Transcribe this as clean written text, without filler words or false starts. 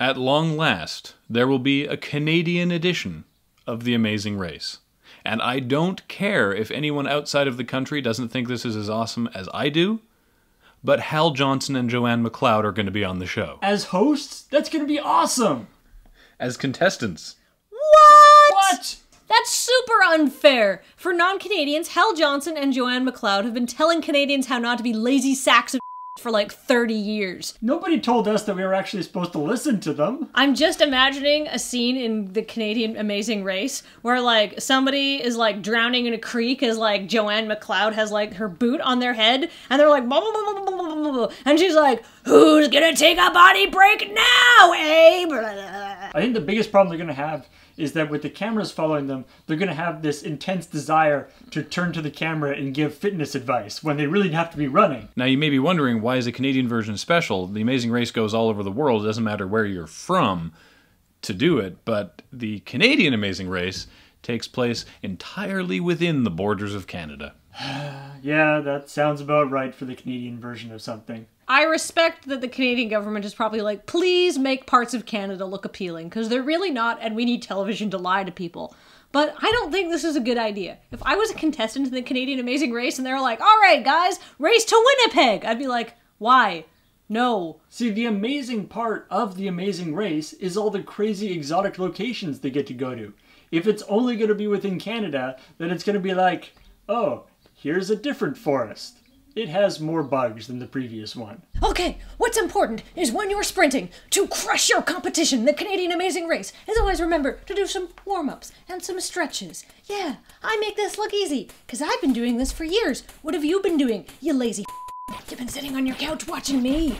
At long last, there will be a Canadian edition of The Amazing Race. And I don't care if anyone outside of the country doesn't think this is as awesome as I do, but Hal Johnson and Joanne McLeod are going to be on the show. As hosts? That's going to be awesome! As contestants. What? That's super unfair. For non-Canadians, Hal Johnson and Joanne McLeod have been telling Canadians how not to be lazy sacks of for like 30 years. Nobody told us that we were actually supposed to listen to them. I'm just imagining a scene in the Canadian Amazing Race where like somebody is like drowning in a creek as like Joanne McLeod has like her boot on their head and they're like blah, blah, blah, blah, blah, blah, blah, and she's like, who's gonna take a body break now, eh? I think the biggest problem they're gonna have is that with the cameras following them, they're going to have this intense desire to turn to the camera and give fitness advice when they really have to be running. Now you may be wondering, why is the Canadian version special? The Amazing Race goes all over the world. It doesn't matter where you're from to do it, but the Canadian Amazing Race takes place entirely within the borders of Canada. Yeah, that sounds about right for the Canadian version of something. I respect that the Canadian government is probably like, please make parts of Canada look appealing, because they're really not, and we need television to lie to people. But I don't think this is a good idea. If I was a contestant in the Canadian Amazing Race and they were like, all right, guys, race to Winnipeg, I'd be like, why? No. See, the amazing part of the Amazing Race is all the crazy exotic locations they get to go to. If it's only going to be within Canada, then it's going to be like, oh, here's a different forest. It has more bugs than the previous one. Okay, what's important is when you're sprinting, to crush your competition, the Canadian Amazing Race, is always remember to do some warm-ups and some stretches. Yeah, I make this look easy, because I've been doing this for years. What have you been doing, you lazy You've been sitting on your couch watching me.